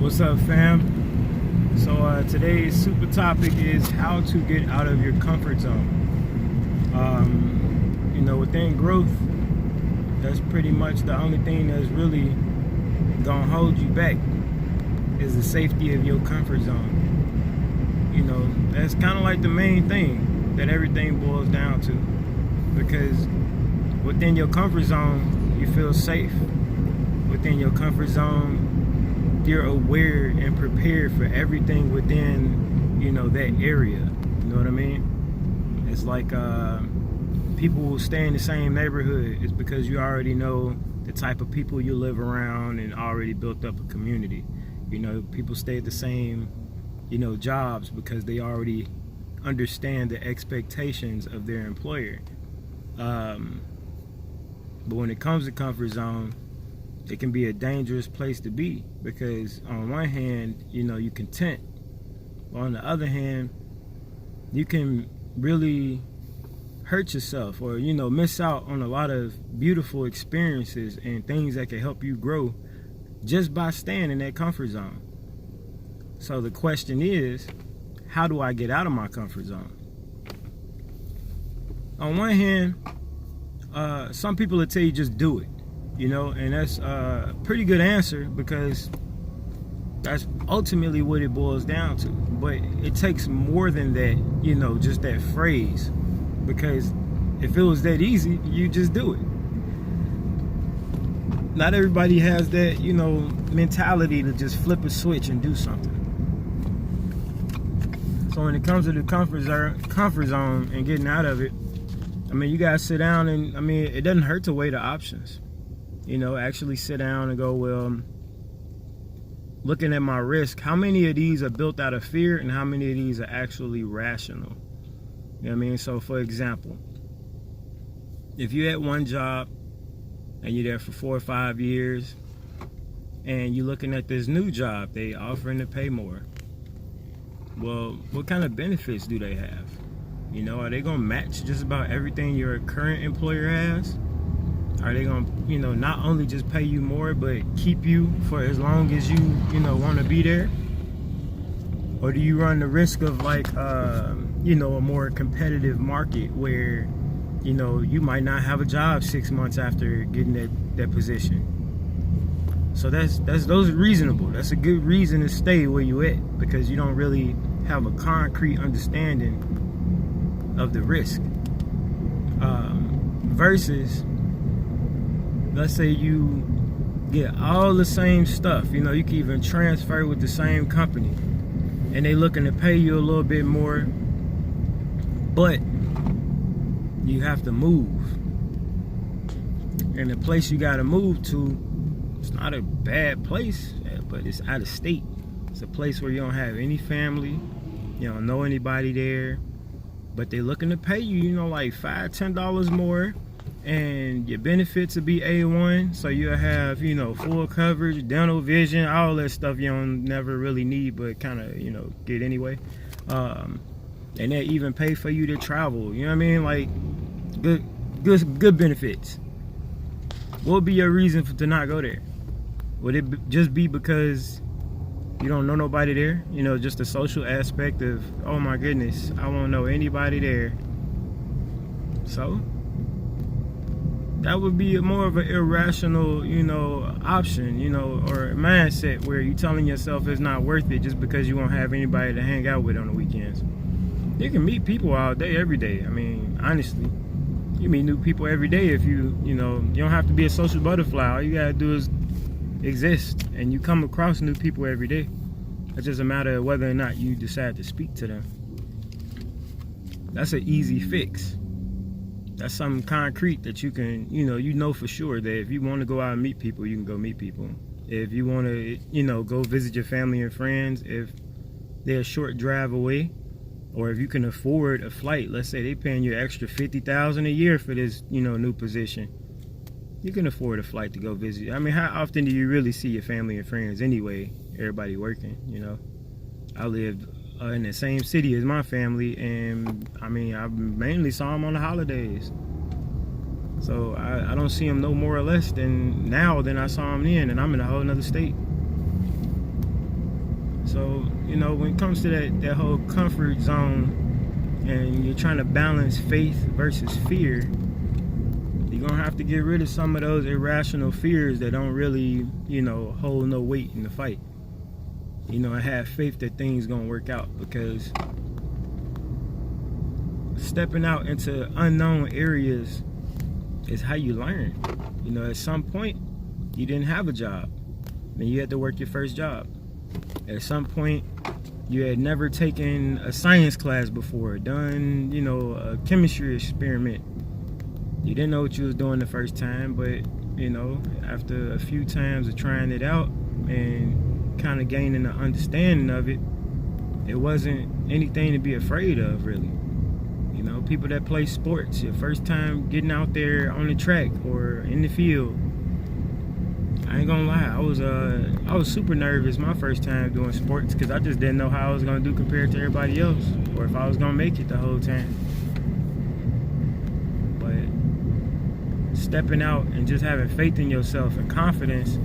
What's up, fam? So today's super topic is how to get out of your comfort zone. Within growth, that's pretty much the only thing that's really gonna hold you back is the safety of your comfort zone. That's kind of like the main thing that everything boils down to, because within your comfort zone you feel safe. Within your comfort zone you're aware and prepared for everything within that area. You know what I mean? It's like people will stay in the same neighborhood. It's because you already know the type of people you live around and already built up a community. People stay at the same jobs because they already understand the expectations of their employer. But when it comes to comfort zone, it can be a dangerous place to be, because on one hand, you're content. But on the other hand, you can really hurt yourself or, miss out on a lot of beautiful experiences and things that can help you grow just by staying in that comfort zone. So the question is, how do I get out of my comfort zone? On one hand, some people will tell you just do it, and that's a pretty good answer, because that's ultimately what it boils down to. But it takes more than that, just that phrase, because if it was that easy, you just do it. Not everybody has that, mentality to just flip a switch and do something. So when it comes to the comfort zone and getting out of it, you gotta sit down and, it doesn't hurt to weigh the options. Actually sit down and go, well, looking at my risk, how many of these are built out of fear and how many of these are actually rational? So for example, if you're at one job and you're there for 4 or 5 years and you're looking at this new job, they offering to pay more. Well, what kind of benefits do they have? Are they gonna match just about everything your current employer has? Are they gonna, not only just pay you more, but keep you for as long as you, want to be there? Or do you run the risk of a more competitive market where, you might not have a job 6 months after getting that position? So those are reasonable. That's a good reason to stay where you at, because you don't really have a concrete understanding of the risk. Versus, let's say you get all the same stuff. You can even transfer with the same company, and they looking to pay you a little bit more, but you have to move. And the place you got to move to, it's not a bad place, but it's out of state. It's a place where you don't have any family, you don't know anybody there, but they're looking to pay you, like $5-10 more, and your benefits will be A1, so you'll have, full coverage, dental, vision, all that stuff you don't never really need, but kind of, get anyway. And they even pay for you to travel, good benefits. What would be your reason to not go there? Would it just be because you don't know nobody there? Just the social aspect of, oh my goodness, I won't know anybody there. So that would be more of an irrational, option, or mindset where you're telling yourself it's not worth it just because you won't have anybody to hang out with on the weekends. You can meet people all day, every day. Honestly, you meet new people every day. If you don't have to be a social butterfly. All you gotta do is exist, and you come across new people every day. It's just a matter of whether or not you decide to speak to them. That's an easy fix. That's something concrete that you can, for sure that if you want to go out and meet people, you can go meet people. If you want to, go visit your family and friends, if they're a short drive away, or if you can afford a flight, let's say they paying you an extra $50,000 a year for this, new position, you can afford a flight to go visit. How often do you really see your family and friends anyway? Everybody working, I lived in the same city as my family, and I mainly saw them on the holidays. So I don't see them no more or less than I saw them then, and I'm in a whole nother state. So, you know, when it comes to that whole comfort zone and you're trying to balance faith versus fear, you're going to have to get rid of some of those irrational fears that don't really, you know, hold no weight in the fight. You know, and have faith that things going to work out, because stepping out into unknown areas is how you learn. You know, at some point, you didn't have a job. Then you had to work your first job. At some point, you had never taken a science class before, done, you know, a chemistry experiment. You didn't know what you was doing the first time, but, you know, after a few times of trying it out and kind of gaining an understanding of it, it wasn't anything to be afraid of, really. You know, people that play sports, your first time getting out there on the track or in the field, I ain't gonna lie, I was super nervous my first time doing sports, because I just didn't know how I was gonna do compared to everybody else, or if I was gonna make it the whole time. But stepping out and just having faith in yourself and confidence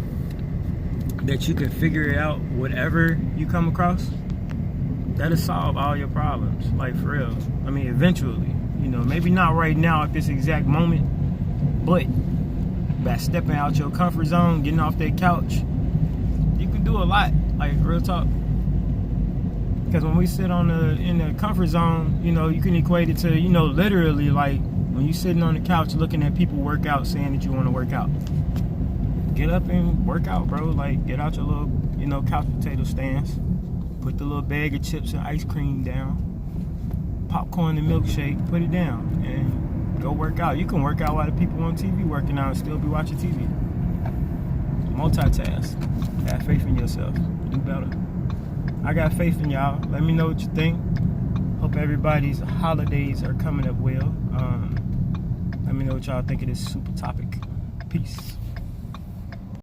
that you can figure it out, whatever you come across, that'll solve all your problems, like for real. I mean, eventually, you know, maybe not right now at this exact moment, but by stepping out your comfort zone, getting off that couch, you can do a lot, like real talk. Because when we sit in the comfort zone, you know, you can equate it to, you know, literally like when you sitting on the couch looking at people work out, saying that you want to work out. Get up and work out, bro. Like, get out your little, you know, couch potato stance. Put the little bag of chips and ice cream down. Popcorn and milkshake, put it down. And go work out. You can work out while the people on TV working out and still be watching TV. Multitask. Have faith in yourself. Do better. I got faith in y'all. Let me know what you think. Hope everybody's holidays are coming up well. Let me know what y'all think of this Supatopic. Peace.